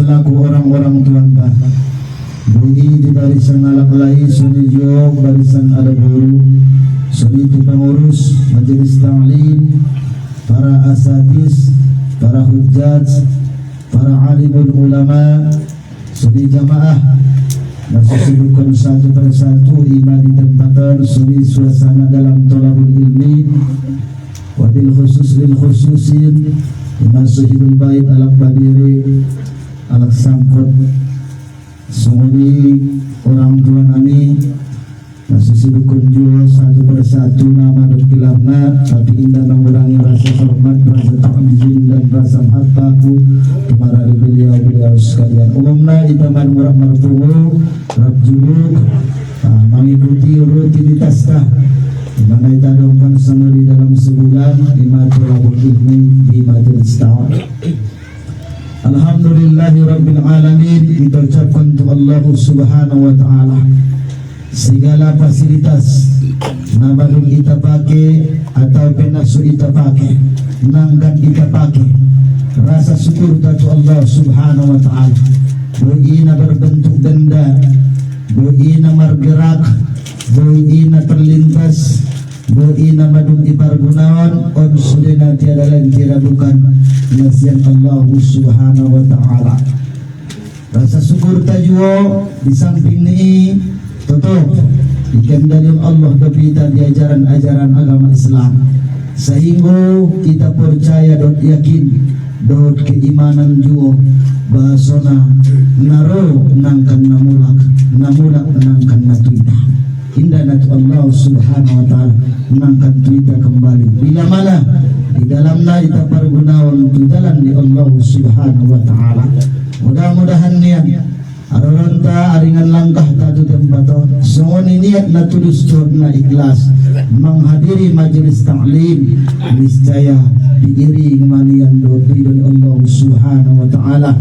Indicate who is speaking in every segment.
Speaker 1: selaku orang-orang tuanta, bagi di barisan alat lain, suni jok barisan ada guru, suni pengurus majelis ta'lim, para asatidz, para hujjaj, para alimul ulama, suni jamaah, masih sibukkan satu persatu iman di tempatan, suni suasana dalam thalabul ilmi, wabil khusus lil khususin, iman sahibul bait alak badiri, alak sangkut, suni orang tua kami, masih sibukkan juga satu persatu nama dan gelarna, tapi indah mengurangi rasa hormat, rasa ta'zim dan rasa hartaku kepada beliau sekalian. Umumnya di taman murah marfu'u rabjuluk mengikuti rutinitas di mana kita doakan sama di dalam sebulan lima thalabul ilmi di majelis ta'lim. Alhamdulillahi rabbil alamin, kita ucapkan untuk Allah subhanahu wa ta'ala segala fasilitas nabalung kita pakai atau penasu kita pakai nangkan kita pakai rasa syukur kepada Allah subhanahu wa ta'ala. Buina berbentuk benda, buina bergerak, buina terlintas, buina madung ipargunawan, on sudena tiada lain tiada bukan nasihat Allah subhanahu wa ta'ala. Rasa syukur tajuo di samping ini tutup ikan dari Allah berpita di ajaran agama Islam, sehingga kita percaya dan yakin dot keimanan juo bahasona naro nangkan namulak nangkan natuida indah natu Allah subhanahu wa ta'ala nangkan tuida kembali bila mana di dalamnya kita pergunawan di jalan di Allah subhanahu wa ta'ala. Mudah-mudahan niat aroranta aringan langkah tatu tempato songoni niat na tulus na ikhlas menghadiri majelis ta'lim niscaya diiring manian doa dari Allah subhanahu wa ta'ala.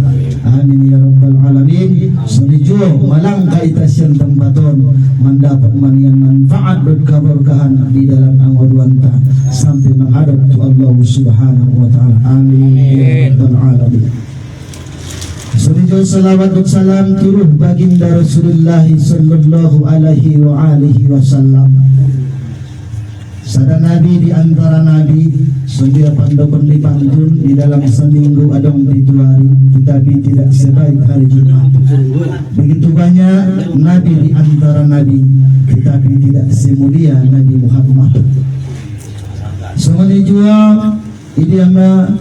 Speaker 1: Amin ya rabbal alamin. Sunijo malangka itasyan tempaton mendapat manian manfaat berkabarkahan di dalam angwaduanta sampai menghadap tu Allah subhanahu wa ta'ala. Amin ya rabbal alamin. Surijo salawat dan salam turuh baginda Rasulullah sallallahu alaihi wa alihi wasallam. Sada nabi di antara nabi, sundia pandokon di pantun di dalam seminggu adong dituari, tetapi tidak sebaik hari Jumat. Begitu banyak nabi di antara nabi, tetapi tidak semulia Nabi Muhammad. Semuanya juga idiama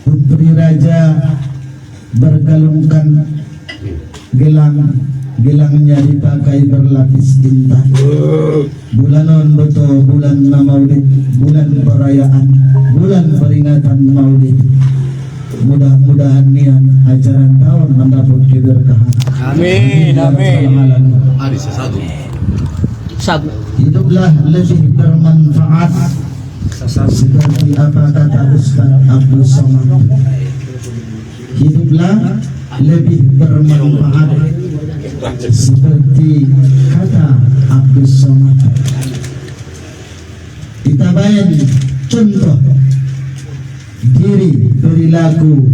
Speaker 1: putri raja bergalungkan gelangnya dipakai berlapis tinta. Bulanon betul bulan Maulid, bulan perayaan, bulan peringatan Maulid. Mudah-mudahan niat ajaran tahun mendapat keberkahan. Amin amin. Hiduplah lebih bermanfaat seperti apa kata Ustaz Abdul Somad. Hiduplah lebih bermanfaat seperti kata Abdul Somad. Kita bayangkan contoh diri perilaku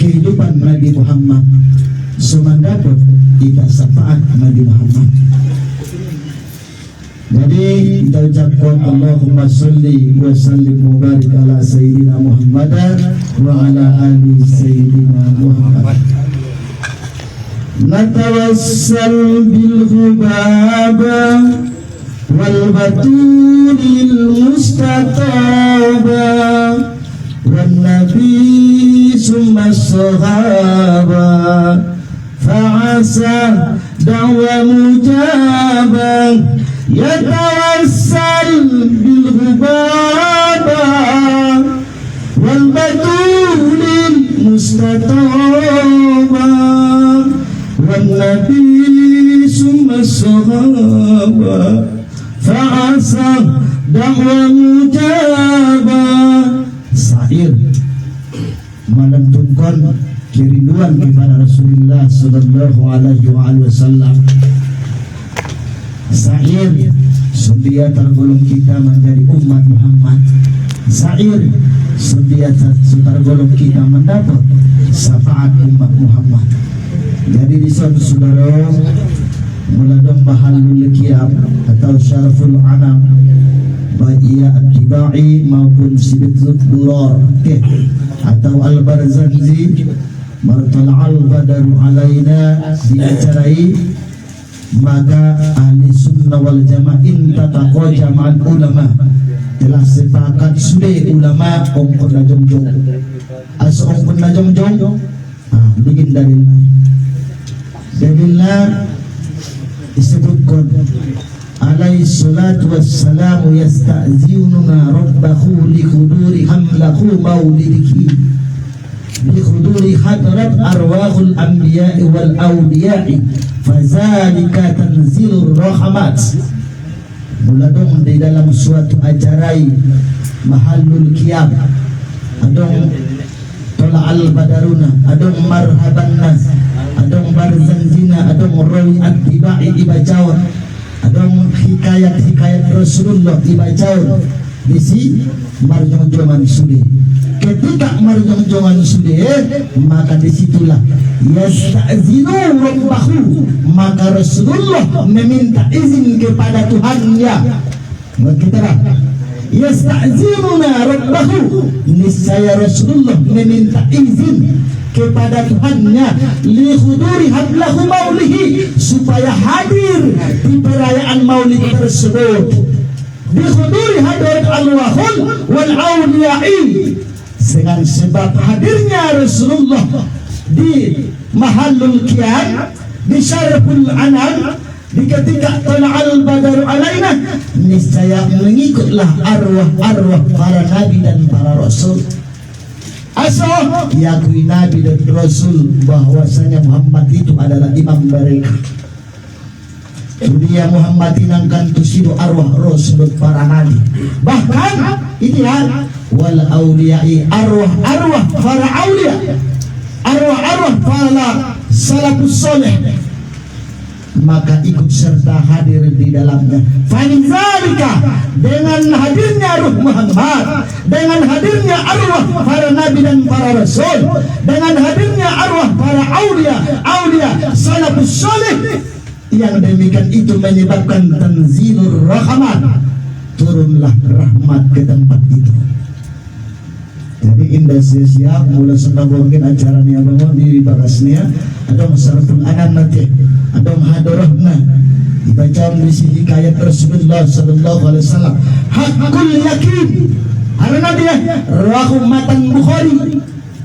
Speaker 1: kehidupan Nabi Muhammad semandapat kita syafaat Nabi Muhammad. Jadi kita ucapkan Allahumma salli wa sallim mubarak ala Sayyidina Muhammad wa ala ali Sayyidina Muhammad. Natawassal bil ghubaba wal batulil mustataba wan nabi summa sahaba fa'asa da'wa mujabah. Yatawassal bil ghubaba wal batulil mustataba wan nabi summa sahaba fa'asa da'wa mujaba. Syair menentukan kerinduan kepada Rasulullah sallallahu alaihi wasallam. Syair sedia tergolong kita menjadi umat Muhammad. Syair sedia tergolong kita mendapat syafaat umat Muhammad. Hadirin saudara, muladong mahalul qiyam atau syaraful anam baik attibai maupun sibitul durar atau al-barzanji martala'al badaru alaina diacarai, maka ahli sunnah wal jama'in tataqo jama'an ulama telah sepakat sudah ulama ongkon na jongjong as ongkon na jongjong bikin dalilnya disebutkan alaihi salatu wassalamu yasta'zinuna rabbahu li khuduri hamlahu maulidiki li khuduri hadrat arwahul anbiya'i wal awliya'i fazalika tanzilur rahmat. Muladong di dalam suatu ajarai mahalul qiyam adong tola al badaruna adong marhaban nas adong barzanjina adong rawi at-tibai ibacaun adong hikayat Rasulullah ibacaun disi marjong-jongan sudah. Ketika marjong-jongan sudah, maka disitulah yasta'zinu rabbahu, maka Rasulullah meminta izin kepada Tuhannya. Kita yasta'zinuna rabbahu, niscaya Rasulullah meminta izin kepada Tuhannya li khuduri hablahu maulihi, supaya hadir di perayaan maulid tersebut, bi khuduri hadrat alwahul wal awliya'i, dengan sebab hadirnya Rasulullah di mahalul qiyam, di syaraful anam, di ketika tala'al badaru alaina, niscaya mengikutlah arwah-arwah para nabi dan para rasul. Asal diakui nabi dan rasul bahwasanya Muhammad itu adalah imam mereka. Dunia Muhammad inangkan tusidu arwah rasul para nabi. Bahkan ini wal awliya'i, arwah para awliya, arwah para salafus soleh, maka ikut serta hadir di dalamnya. Fa'inzalika, dengan hadirnya ruh Muhammad, dengan hadirnya arwah para nabi dan para rasul, dengan hadirnya arwah para awliya salafus soleh, yang demikian itu menyebabkan tanzilur rahmat, turunlah rahmat ke tempat itu. Jadi indah siap mulai senaborkin acara ni abang di bakasnya ada masaraful anam nanti ada hadarahna dibaca berisi hikayat Rasulullah sallallahu alaihi wasallam hakul yakin karena dia rahu matan Bukhari,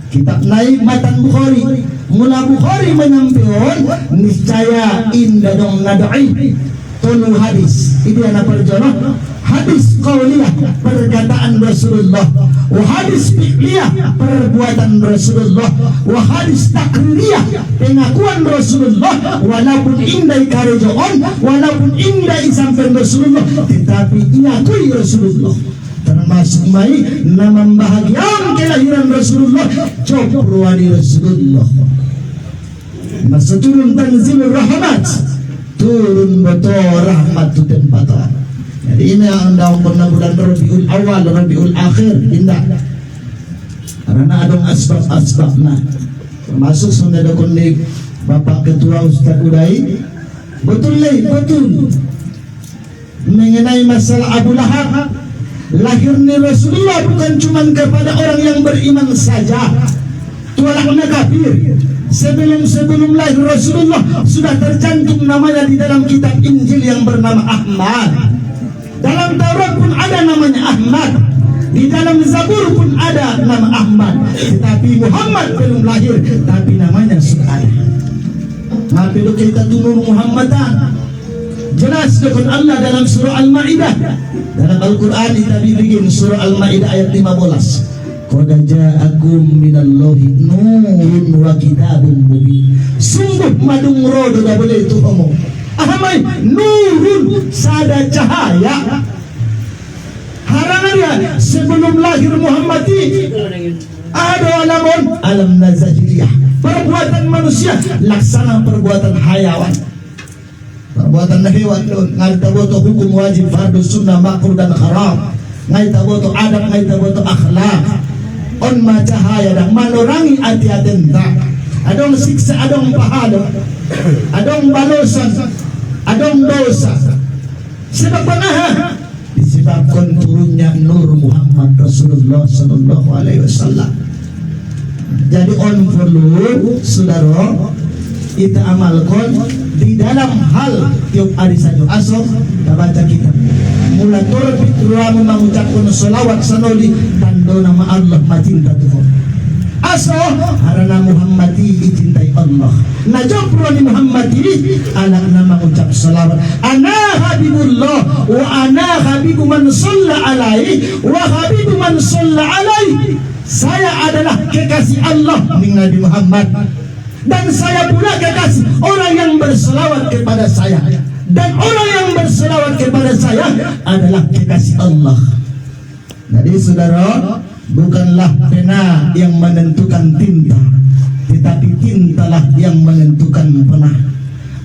Speaker 1: kitab naik matan Bukhari, mula Bukhari menyampaikan niscaya indah dong nadai tolu hadis ini anak perjalanan hadis qauliyah perkataan Rasulullah, wa hadis fi'liyah perbuatan Rasulullah, wa hadis takririyah pengakuan Rasulullah, walaupun indai karejoon, walaupun indai sampai Rasulullah, tetapi diakui Rasulullah. Termasuk mai nama bahagian kelahiran Rasulullah, coprwani Rasulullah. Masa turun tanzilur rahmat, turun betul rahmat tu tempat. Jadi ini yang anda pernah bulan Rabiul Awal, Rabiul Akhir, indah. Karena ada asbab-asbabnya. Termasuk sudah ada kunik Bapak Ketua Ustaz Udai. Betul. Mengenai masalah Abu Lahab, lahirnya Rasulullah bukan cuma kepada orang yang beriman saja. Tualaknya kafir. Sebelum lahir Rasulullah sudah tercantum namanya di dalam kitab Injil yang bernama Ahmad. Dalam Taurat pun ada namanya Ahmad, di dalam Zabur pun ada nama Ahmad, tetapi Muhammad belum lahir, tapi namanya sudah ada. Tapi kita tunggu Muhammadan. Jelas dengan Allah dalam surah Al-Maidah, dalam Al-Quran kita bikin surah Al-Maidah ayat 15. Qad ja'akum minallahi nurun wa kitabun mubin. Sungguh madung rodo dah boleh itu ngomong. Ahamai nurun, sada cahaya. Harangannya sebelum lahir Muhammad ada alam nazajiriyah, perbuatan manusia laksana perbuatan hayawan, perbuatan hewan. Ngai taboto hukum wajib fardu sunnah makruh dan haram, ngai taboto adab, ngai taboto akhlak, on ma cahaya dan manorangi hati-hati. adong siksa, adong pahala, adong balosan, adong dosa. Sebab pernah disebabkan turunnya Nur Muhammad Rasulullah Sallallahu Alaihi Wasallam. Jadi on perlu saudara kita amalkan di dalam hal tiap hari saja. Aso kita baca kitab. Mula torbit ruang mengucapkan salawat sanoli tanda nama Allah macinta Tuhan. Aso harana Muhammadi dicintai Allah. Najab ruang Muhammadi anak nama mengucap salawat. Ana habibullah wa ana habibu man shalla alaihi wa habibu man shalla alaihi. Saya adalah kekasih Allah Nabi Muhammad, dan saya pula kekasih orang yang berselawat kepada saya, dan orang yang berselawat kepada saya adalah kekasih Allah. Jadi saudara, bukanlah pena yang menentukan tinta, tetapi tintalah yang menentukan pena.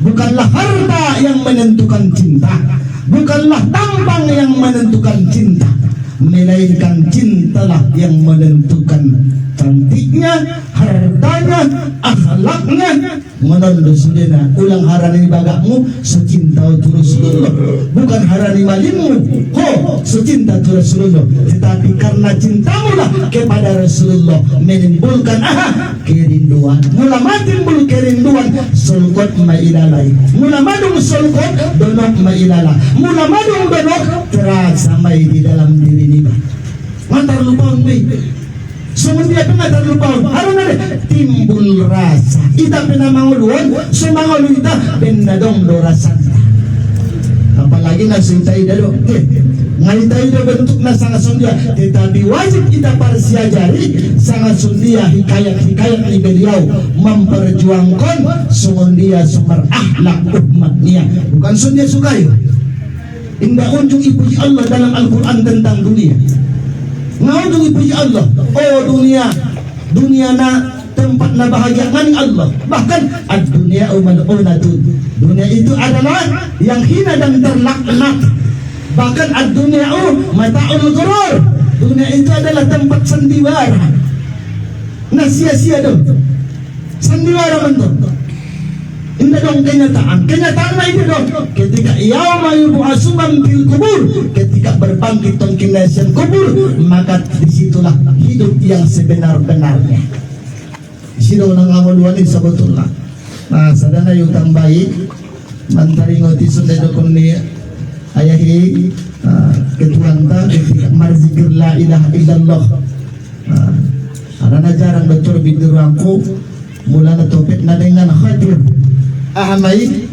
Speaker 1: Bukanlah harta yang menentukan cinta, bukanlah tampang yang menentukan cinta, melainkan cintalah yang menentukan cantiknya, hartanya, akhlaknya. Menurut sudena ulang harani bagakmu secinta tu Rasulullah, bukan harani malimmu secinta tu Rasulullah, tetapi karena cintamu lah kepada Rasulullah menimbulkan kerinduan. Mula matimbul kerinduan sulkot mailalai, mula madung sulkot donok mailala, mula madung donok terasa mai di dalam diri ni. Mantar lupaun be. Semuanya pernah terlupaun. Harus ada timbul rasa. Ita pernah manguluan, semangulu ita benda dong do rasa. Apalagi nasintai dado. Ngalitai do bentuk na sangat sundia, tetapi wajib kita persiajari sangat sundia hikayat-hikayat ni beliau memperjuangkan sundia sumber akhlak umatnya. Bukan sundia sukai. Indah unjung ipuji Allah dalam Al-Quran tentang dunia. Ngaudung ipuji Allah. Oh dunia na tempat na bahagia ngani Allah. Bahkan ad-dunia mal'unatun. Dunia itu adalah yang hina dan terlaknat. Bahkan ad-dunia mata'ul ghurur. Dunia itu adalah tempat sandiwara. Nah sia-sia dong. Sandiwara mentok. Indah dong kenyataan lah itu dong. Ketika yauma yub'atsu man fil kubur, ketika berbangkit tong kinasian kubur, maka disitulah hidup yang sebenar-benarnya. Sino nang amuluan sebetulnya. Nah sadana yung tambahi mantari ngoti sunday dokon ni ayahi ketuanta ketika marzikir la ilaha illallah. Karena jarang dokter bidur rampu mula na topik na dengan khadir. Ahamai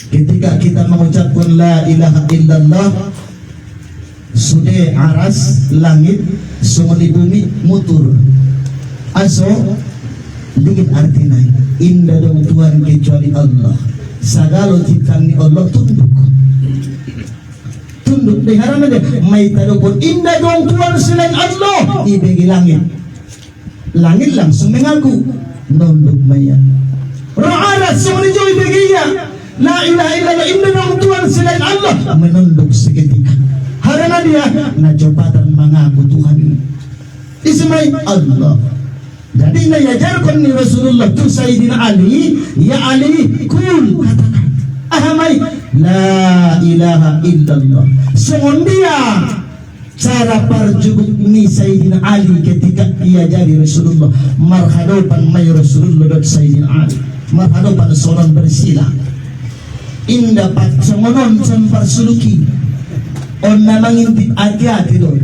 Speaker 1: ketika kita mengucapkan la ilaha illallah, sudah aras langit sumuni bumi mutur aso dingin artinya indah dong Tuhan kecuali Allah. Segala ciptaan Allah tunduk di harapan dia mai tadopun indah dong Tuhan selain Allah ibegi langit langsung mengaku nunduk maya ra'arat sumuni joy begiya la ilaha illallah indah dong Tuhan selain Allah menunduk seketika harana dia najobatan mengaku Tuhan ismai Allah. Jadi nayajarkan ni Rasulullah tu Sayyidina Ali, ya Ali kul katakan ahamai la ilaha illallah. Semundia cara perjubuk ni Sayyidina Ali ketika ia jadi Rasulullah marhadopan mai Rasulullah dan Sayyidina Ali marhadopan seorang bersila indah pat semonon sempar suluki on namangintip hati-hati dong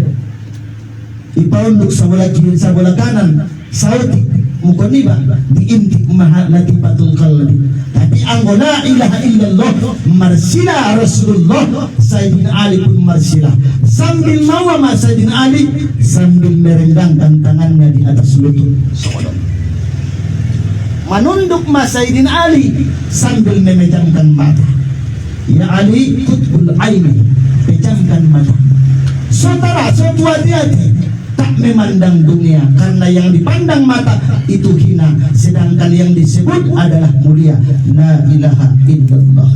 Speaker 1: ipaunduk sebelah kiri sebelah kanan sauti mukoniba diintik mahalati patul kalbi tapi anggo la ilaha illallah marsila Rasulullah Sayyidina Ali pun marsila sambil mawama Sayyidina Ali sambil merendangkan tangannya di atas lutut menunduk Sayyidina Ali sambil memejamkan mata. Ya Ali kutbul aini, pejamkan mata. Saudara, suatu hati-hati tak memandang dunia karena yang dipandang mata itu hina sedangkan yang disebut adalah mulia. La ilaha illallah.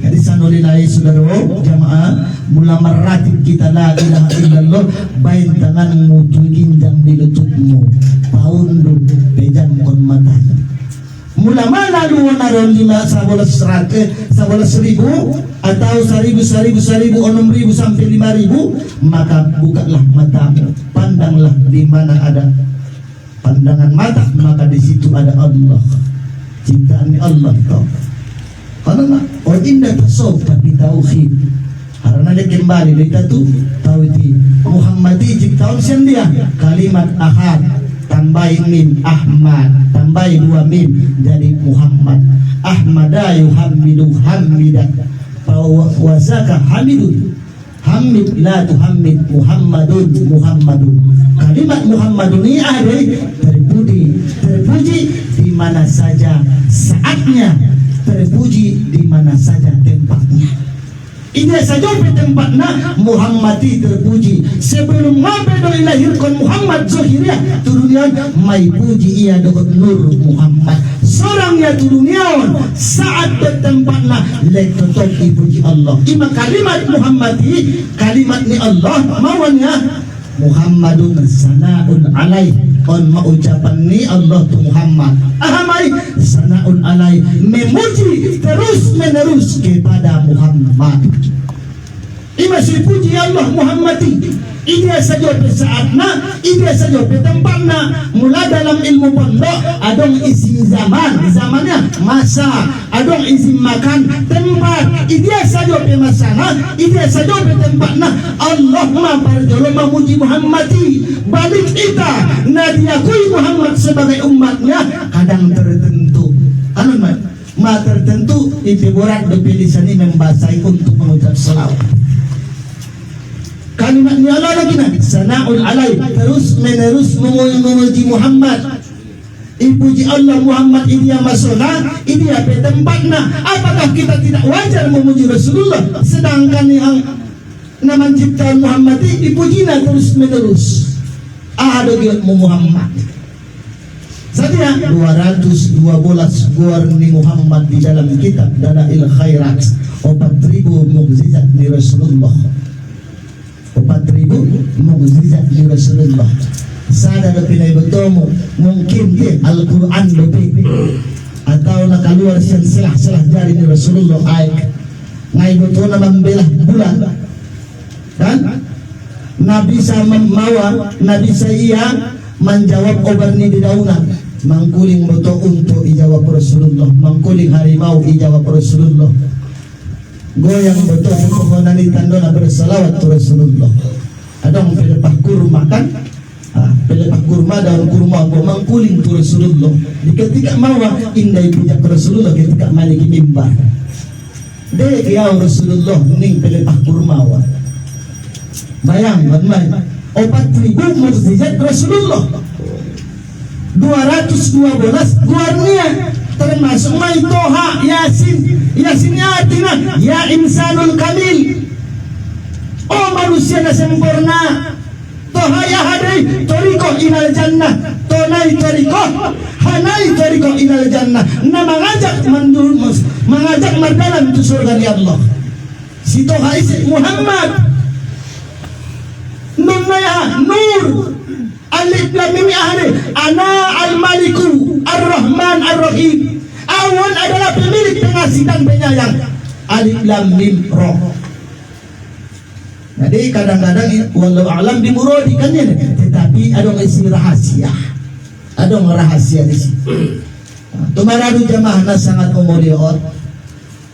Speaker 1: Jadi sanulilai saudara jamaah mula meratib kita la ilaha illallah bain tanganmu ginjang di lututmu paundu pejam kon mata mula mana lu naron 11 ribu atau 1000 6.000 sampai 5.000 maka bukalah matamu pandanglah di mana ada pandangan mata maka di situ ada Allah ciptaan Allah kau karena orang indah tersobat di tauhid karena dia kembali kita tuh tauhid Muhammadi ciptaan siang dia kalimat ahad tambahin mim Ahmad tambahin 2 mim jadi Muhammad Ahmada yuhammidu hamidah wazaka hamidun hamid la tuhammid Muhammadun kalimat Muhammadun ini ada terpuji di mana saja saatnya terpuji di mana saja tempatnya. Ini saja tempatnya Muhammadi terpuji. Sebelum sampai dilahirkan Muhammad Zohiriyah dunia mai puji ia doa nur Muhammad. Seorangnya dunia saat bertempatnya lek tetap dipuji Allah. Ima kalimat Muhammadi kalimat ni Allah maunya Muhammadun sana'un alaih on mengucapan ni Allah tu Muhammad ahamai sana'un alaih memuji terus menerus kepada Muhammad masih puji Allah Muhammadi ini saja saatnya ini saja tempatnya mula dalam ilmu pondok adong izin zamannya masa adong izin makan tempat ini saja masana ini saja tempatnya Allah memperjolo memuji Muhammadi balik kita diakui Muhammad sebagai umatnya kadang tertentu tertentu itu borak dipilih sini membasahi untuk mengucap salawat kalimatnya Allah lagi nanti sana'ul alaih terus menerus memuji Muhammad ipuji Allah Muhammad ini yang masona ini apa tempatnya apakah kita tidak wajar memuji Rasulullah sedangkan yang nama ciptaan Muhammad dipujinya terus menerus ada Muhammad saja 212 gor ni Muhammad di dalam kitab Dalail Khairat 4.000 mukjizat di Rasulullah 4.000 mukjizat di Rasulullah. Sada na pinay bertemu mungkin dia Al-Quran lebih atau nak keluar selah jari ni Rasulullah ayat ngai betul na membelah bulan kan Nabi sama mawa Nabi saya menjawab obar ni di daunan mangkuling betul untuk dijawab Rasulullah mangkuling harimau dijawab Rasulullah goyang betul pohon ni tandona bersalawat tu Rasulullah adong pelepah kurma kan pelepah kurma daun kurma go mangkuling tu Rasulullah di ketika mawa indai punya Rasulullah ketika maliki mimbar de ya Rasulullah ning pelepah kurma wa bayang mai 4.000 mukjizat Rasulullah 212 guarnya termasuk mai Toha Yasin artinya ya insanul kamil oh manusia yang sempurna Toha ya hadai toriko ilal jannah tonai toriko hanai toriko ilal jannah na mengajak mardalan itu surga di Allah si Toha isi Muhammad nunaya nur alif lam mim ahli ana al-maliku ar-rahman ar-rahim awan adalah pemilik pengasih dan penyayang alif lam mim roh jadi kadang-kadang walau alam dimuradi kan ya tetapi ada isi rahasia di sini tumaradu jamaah sangat umuliot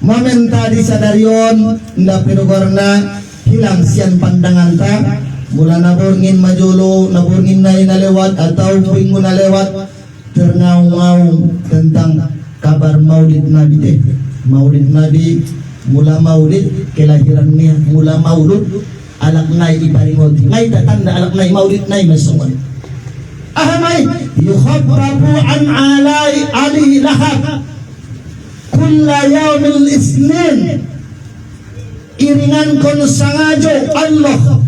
Speaker 1: momen tadi sadarion nda pedogorna hilang sian pandangan ta mula naborngin majolo naborngin na lewat atau minggu na lewat terngau-ngau tentang kabar maulid Nabi maulid Nabi mula maulid kelahirannya mula maulud alak nai ibaringoti nai tanda alak nai maulid nai masungan ahamai yukhabbabu an ali lahab kulla yaumil isnin iringan kon sangajo Allah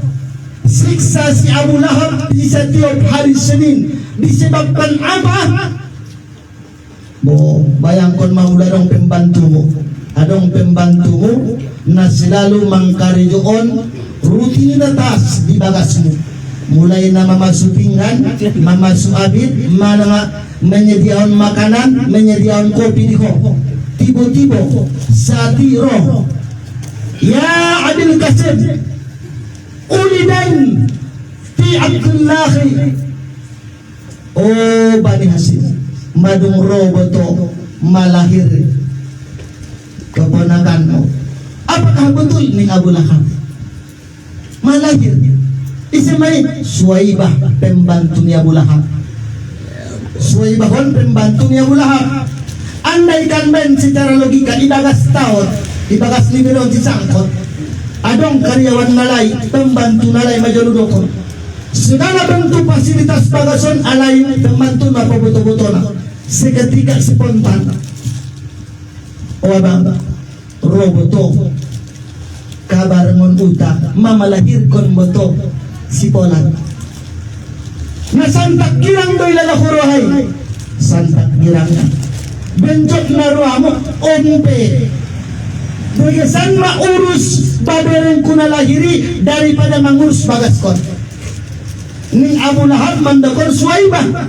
Speaker 1: siksa si Abu Lahab di setiap hari Senin disebabkan apa? Bayangkan mau larang pembantumu adong pembantumu na selalu mengkaryoon rutinitas di bagasmu, mulai na mamasu pinggan, mamasu abit, menyediakan makanan, menyediakan kopi di ko, tibo-tibo satiro ya Adil Qasim ulidan fi Abdullahi oh Bani Hasim madung roboto malahir keponakanmu. Apakah betul ning Abu Lahab malahir? Isimay Suwaibah pembantu ni Abu Lahab. Suwaibah hon pembantu ni Abu Lahab. Andaikan ben secara logika ibagas taot, ibagas libero disangkot, adong karyawan nalay, pembantu nalay majoludokon. Segala bentuk fasilitas bagason alay pembantu na pabuto-buto na. Seketika spontan. O abang roboto kabar ngon utak mamalahirkon boto si Polan na santak girang doy lalakurohay santak girang benjok na ruamo ompe bagasan maurus babereng kunalahiri daripada mangurus bagaskon ning Abu Lahab mandakon Suwaibah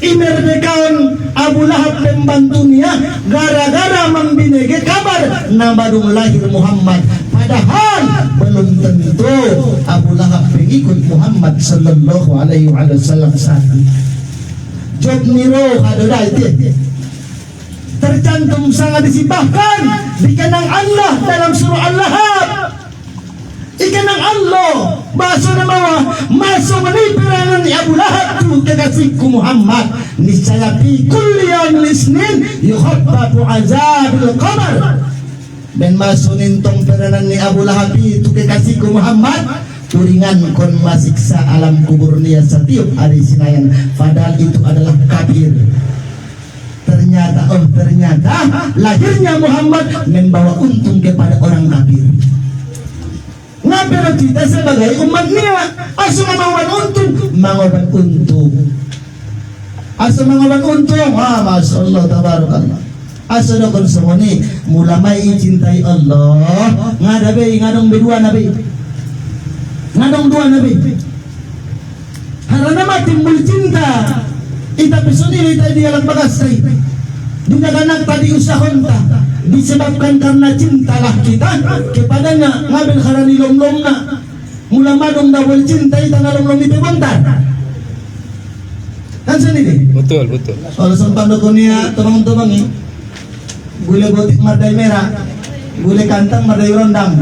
Speaker 1: imerdekaon Abu Lahab pembantunya gara-gara membinege kabar na badung lahir Muhammad, padahal belum tentu Abu Lahab pengikut Muhammad sallallahu alaihi wasallam saat job niro hadodai tercantum sangat disibahkan dikenang Allah dalam surah Al-Lahab. Ikanang Allah baso na mawa maso manipirangan ni Abu Lahab tu kekasihku Muhammad niscaya fi kulli yawmin isnin yukhaffatu azabil qabr dan maso nintong peranan ni Abu Lahab itu kekasihku Muhammad turingan kon masiksa alam kubur niya sa tiap hari sinayan padahal itu adalah kafir. Ternyata lahirnya Muhammad membawa untung kepada orang kafir. Pero kita sebagai umatnya asa mangawan untung asa mangawan untung Masya Allah tabarakallah asa dokon semoni mula may cintai Allah ngadong dua nabi harana matimbul cinta ita pesonili ita di alam bagasay dinaganak tadi usahon ta disebabkan karena cintalah kita kepadanya ngambil karani lom-lom na mula madong dawal cinta ita nalom-lom itu bentar kan sendiri betul kalau sempat dokonia teman-teman ini gule gotik mardai merah gule kantang mardai rondang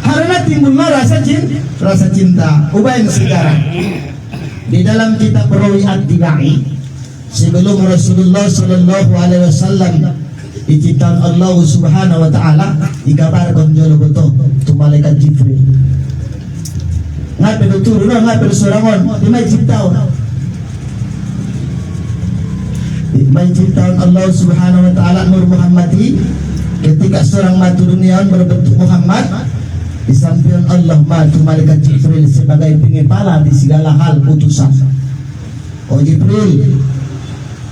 Speaker 1: karena timbul rasa cinta ubahin sekarang di dalam kitab Rawi At-Tibai sebelum Rasulullah sallallahu alaihi wasallam diciptakan Allah subhanahu wa ta'ala dikabarkan jolo beto tu malaikat Jibril ngape turun ngape sorangon dimai ciptaan Allah subhanahu wa ta'ala Nur Muhammadi ketika seorang matu duniawan berbentuk Muhammad di samping Allah matu malaikat Jibril sebagai pengepala di segala hal utusan. Oh Jibril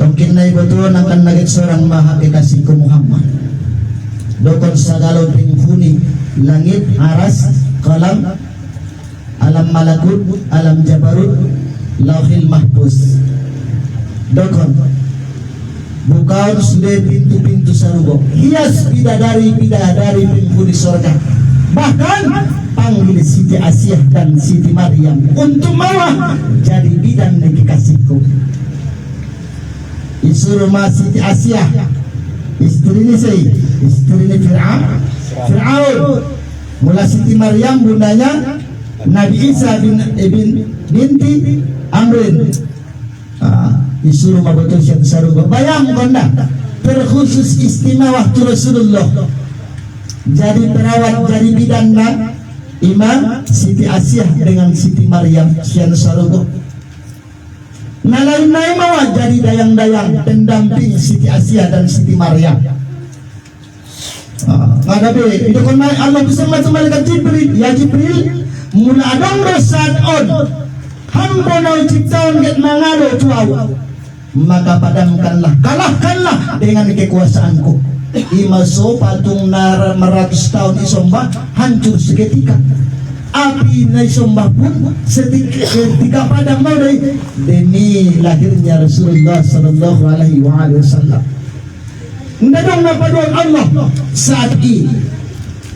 Speaker 1: mungkin naik betul akan nagit seorang maha kekasihku Muhammad dokon sagalo penghuni langit aras kalam alam malakut alam jabarut lauhil mahfuz dokon bukaun sudah pintu-pintu sarugo hias bidadari penghuni surga bahkan panggil Siti Asiyah dan Siti Maryam untuk mawa jadi bidan kekasihku. Disuruh Siti Asiyah istri ini Fir'aun mula Siti Maryam bundanya Nabi Isa binti Amrin disuruh mabetul syaitan sarugo bayang konda terkhusus istimewa tu Rasulullah jadi perawat jadi bidanna Imam Siti Asiyah dengan Siti Maryam syaitan sarugo nalain-nalain mawa jadi dayang-dayang pendamping Siti Asiyah dan Siti Maryam. Ngadabe itu kan Allah bersama malaikat Jibril ya Jibril mula adang resad on hamba nau ciptaan get mangalo tuau maka padamkanlah kalahkanlah dengan kekuasaanku imaso patung nara 100 tahun isombah hancur seketika. Api na isombah pun seketika padam mau demi lahirnya Rasulullah sallallahu alaihi wasallam. Ndadong napaduan Allah saat ini.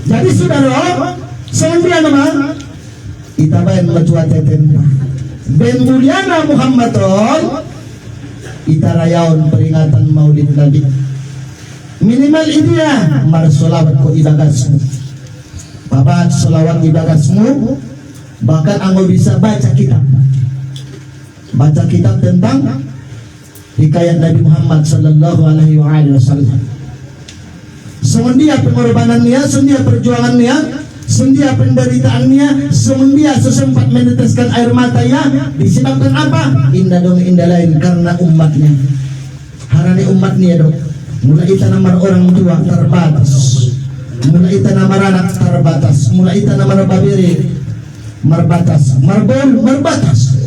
Speaker 1: Jadi saudara, semendia nama itabayan matua teten ben mulyana Muhammadon itarayaon peringatan Maulid Nabi. Minimal ini ya marsolawat ko ibagasmu. Babat solawat ibagasmu, bahkan anggo bisa baca kitab. Baca kitab tentang hikayat Nabi Muhammad sallallahu alaihi wasallam. Semendia pengorbanannya, semendia perjuangannya, semendia penderitaannya, semendia sesempat meneteskan air matanya disebabkan apa? Indah dong indah lain karena umatnya. Harane umatnya dong. Mulai itu nama orang tua terbatas, mulai itu nama anak terbatas, mulai itu nama babiri merbatas, marbol merbatas.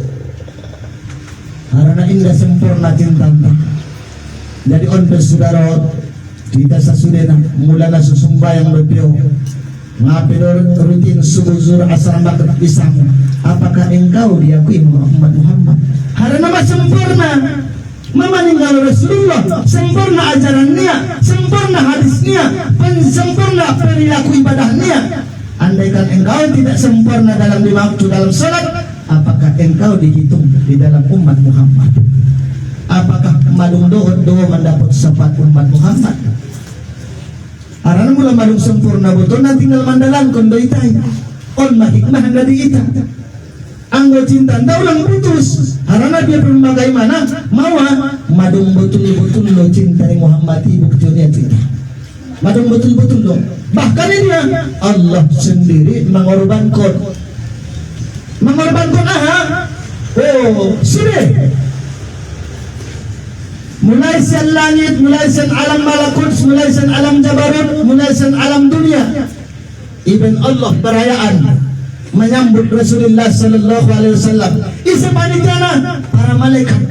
Speaker 1: Karena indah sempurna cinta. Jadi on saudara kita sasudena mulana susumbayang lebih ngapidor rutin subuh zuhur asar maghrib isam. Apakah engkau diakui Muhammad? Karena nama sempurna. Memeninggal Rasulullah, sempurna ajarannya, sempurna hadisnya, sempurna perilaku ibadahnya. Andaikan engkau tidak sempurna dalam lima waktu dalam salat, apakah engkau dihitung di dalam umat Muhammad? Apakah madung doa mendapat syafaat umat Muhammad? Karena mula madung sempurna betul nanti tinggal mandalan kondoitai. On hikmah dari ita. Anggo cinta anda ulang putus. Karena dia belum bagaimana mau madung betul-betul lo cintai Muhammad buktinya cinta. Madung betul-betul lo. Bahkan dia Allah sendiri mengorbankan aha. Oh sudah. Mulai sen langit, mulai sen alam malakut, mulai sen alam jabarut, mulai sen alam dunia. Ibn Allah perayaan menyambut Rasulullah sallallahu alaihi wasallam. Isi panitiana para malaikat,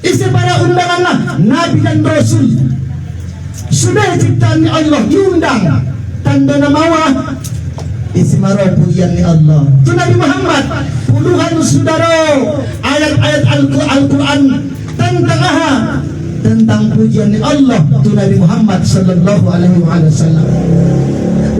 Speaker 1: isi para undanganlah Nabi dan Rasul. Sudah ciptaan Allah diundang tanda namawa isi marau pujian Allah. Itu Nabi Muhammad puluhan saudara ayat-ayat Al-Quran tentang pujian Allah itu Nabi Muhammad sallallahu alaihi wasallam.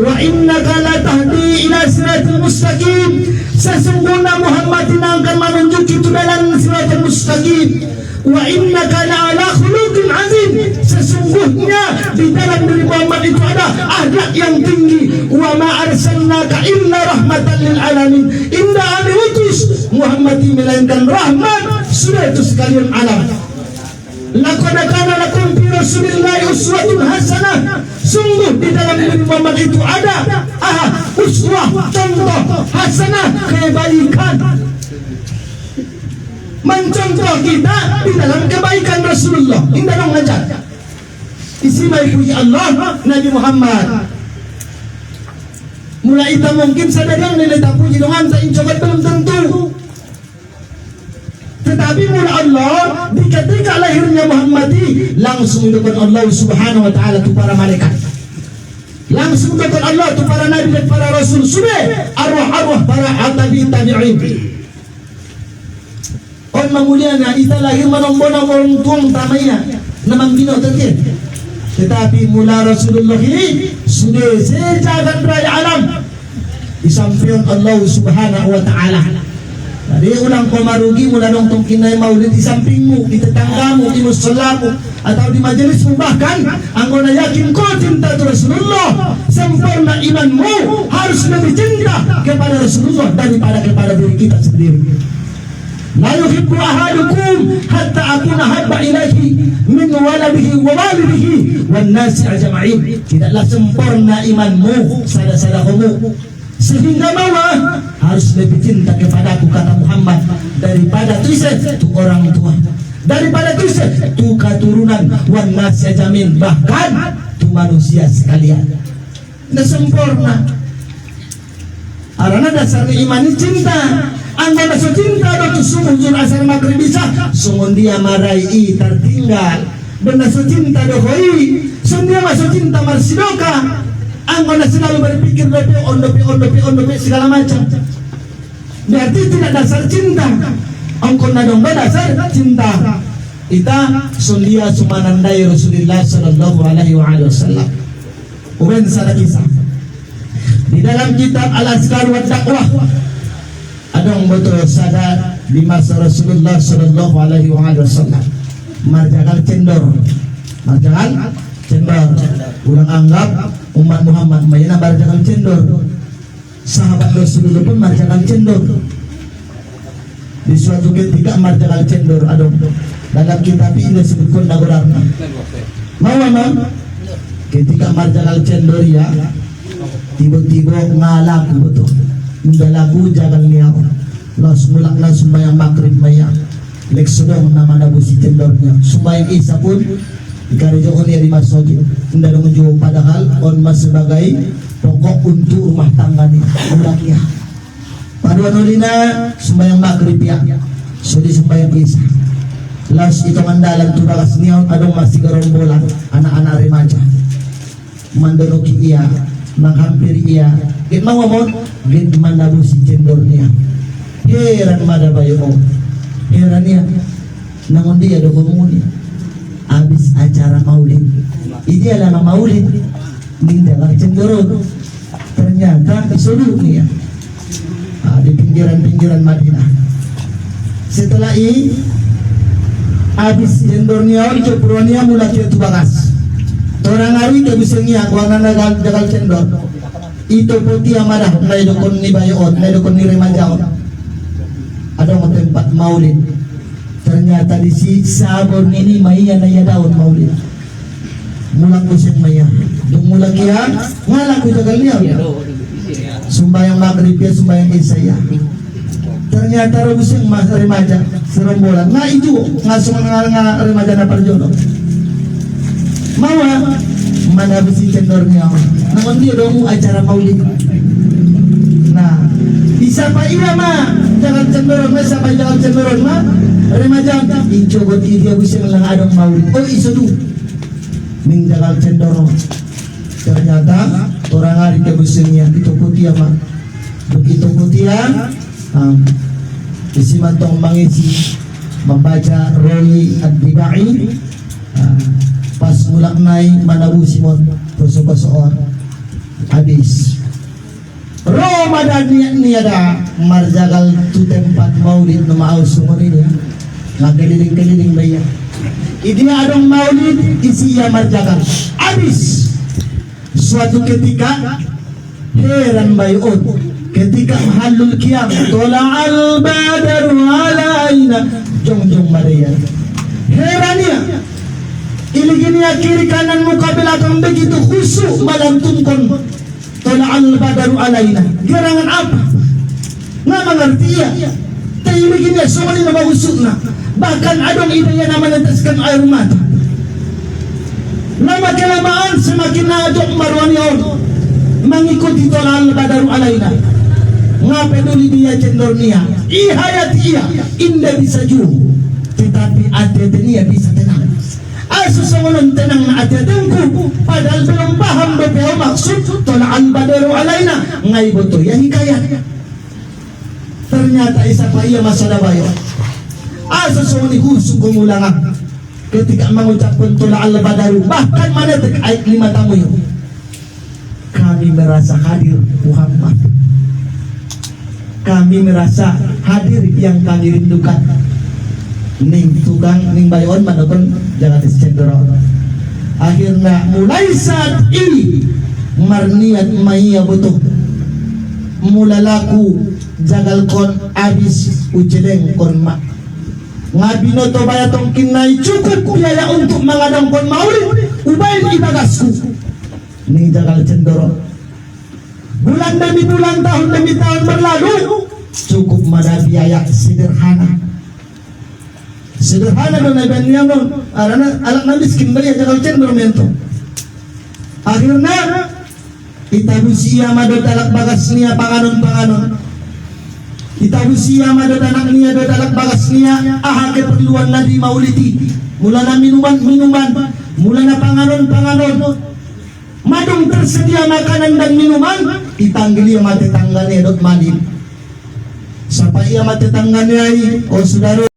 Speaker 1: Wa innaka la tahdi ila siratal mustaqim. Sesungguhnya Muhammad akan menunjuk itu dalam siratal mustaqim. Wa innaka la ala khuluqin azim. Sesungguhnya di dalam diri Muhammad itu ada akhlak yang tinggi. Wa ma arsalnaka illa rahmatan lil alamin. Inna ami utus Muhammad melainkan rahmat sudah itu sekalian alam. Laqad kana lakum fi Rasulillahi uswatun hasanah. Sungguh di dalam diri Muhammad itu ada uswah, contoh hasanah, kebaikan. Mencontoh kita di dalam kebaikan Rasulullah. Indah dong ngajar. Isi mai puji Allah Nabi Muhammad. Mulai itu mungkin sadar nilai tak puji dengan saya coba belum tentu. Tetapi mula Allah di ketika lahirnya Muhammad langsung didukung Allah subhanahu wa ta'ala itu para malaikat. Langsung didukung Allah itu para nabi dan para rasul. Sudah arwah-arwah para tabi'in. On mamuliana ita lahir manombon tuang tamaya namang bino terkait. Tetapi mula Rasulullah ini sudah sejagat raya alam disampaikan Allah subhanahu wa ta'ala. Jadi ulang kau marugi mula dong tungkinai maulid di sampingmu, di tetanggamu, di musolamu, atau di majelismu, bahkan anggona yakin kau cinta Rasulullah, sempurna imanmu harus lebih cinta kepada Rasulullah daripada kepada diri kita sendiri. La yuhibbu ahadukum hatta akuna habba ilaihi min waladihi wa walidihi wan nasi ajma'in. Tidaklah sempurna imanmu, saudara-saudaramu, sehingga mawa harus lebih cinta kepadaku, kata Muhammad, daripada tu orang tua, daripada tu keturunan, wan nasi ajma'in, bahkan tu manusia sekalian. Tidak sempurna. Karena dasarnya iman ini cinta. Anda masuk cinta waktu subuh zuhur asar maghrib bisa, sungguh dia marai tertinggal benar cinta dohoi, sundia masuk cinta marsidoka, anggona selalu berpikir ondopi segala macam. Berarti tidak dasar cinta, angkona dong dasar cinta. Ita sundia sumanandai Rasulullah Sallallahu Alaihi Wasallam. Uben sana kisah di dalam kitab Al-Azkar wa Taqwa adong betul sadar di masa Rasulullah Sallallahu Alaihi Wasallam marjagal cendor ulang anggap umat Muhammad mayana marjagal cendor, sahabat Rasulullah pun marjagal cendor. Di suatu ketika marjagal cendor adong dalam kitab ini disebutkan nagorarna mau ketika marjagal cendor ya tiba-tiba ngalaku betul lagu jagal niyaw los mulak na sumbayang makrib maya leksodong nama nabu si cendornya sumbayang isa pun ikarijo on ya dimasukin indah dong jual padahal on mas sebagai pokok untuk rumah tangga nih mulaknya paduan olina sumbayang makrib ya sudi sumbayang isa las itu mandalan tubagas niyaw adong masih gerombolan anak-anak remaja mandonoki iya menghampiri iya git mau ngomong git manabu si cendornya heran mada bayo heran ya nangon dia do komuni abis acara maulid ini adalah maulid ning dalam cendoro ternyata disuruh nih ya di pinggiran Madinah. Setelah ini abis cendornya copronia mulai itu bagas orang hari ke bisengnya kuangan jagal cendor itu putih amarah nai dokon ni bayot nai dokon ni remajaon ada tempat maulid ternyata di si sabor ini maya naya daun maulid mulak kusik maya dung mulak ya ngalaku jagal niya sumbayang maghrib ya sumbayang isya ternyata rebusing mas remaja serombolan nga itu ngasong nga remaja na parjono mawa mana besi cendornya namun dia dong acara maulid nah bisa pa ira ma jangan cendoron ma sampai jangan cendoron ma remaja incogot dia bisa lang adong maulid oh iso tu ning jangan cendoron ternyata orang hari ke busingnya itu putih ma begitu putih isi mantong mangisi membaca Roli Ad-Dibai pas mulak naik manabu simon poso-posoan hadis Ramadan niada marjagal tu tempat maulid no mau sumur ini ngakeliling-keliling bayar ini adong maulid isi ya marjagal habis suatu ketika heran bayot ketika halul qiyam tola'al badaru alaina jong Maria herannya iliginiya kiri kanan mukabilatang begitu khusyuk malam tungkon tola'al badaru alaina gerangan apa nggak mengerti ya tapi iliginiya sumali na mahusuk na bahkan adong idenya na menetaskan air mata lama kelamaan semakin najok marwanion mengikuti tola'al badaru alaina nggak peduli dia cendornya ihayat iya indah bisa jauh tetapi hati-hatinya bisa tenang seseorang tenang na hati-hatiku padahal belum paham beberapa maksud tola'al badaru alaina ngay boto ya hikayat ternyata isa pa iya masalah bayo seseorang husuk kumulangan ketika mengucapkan tola'al badaru bahkan mana ayat 5 tamu yun kami merasa hadir Muhammad kami merasa hadir yang kami rindukan ning tukang ning bayon manapun jangan discendoro akhirnya mulai saat ini marniat maya butuh mulalaku jagal kon abis uceleng kon mak ngabino to bayatong kinay cukup biaya untuk mengadang kon maulid ubayin ibagasku ning jagal cendoro bulan demi bulan tahun demi tahun berlalu cukup mana biaya sederhana don ibaniya non alak na miskin bali aja kalau cendor mento akhirnya itabusia madot alak bagas niya panganon itabusia madot anak niya dot alak bagas niya aha keperluan nadi maulidi mula na minuman, mula na panganon, madung tersedia makanan dan minuman, itanggili yang mati tanggani dot malin. Sapa ia mati tanggani ay, o saudara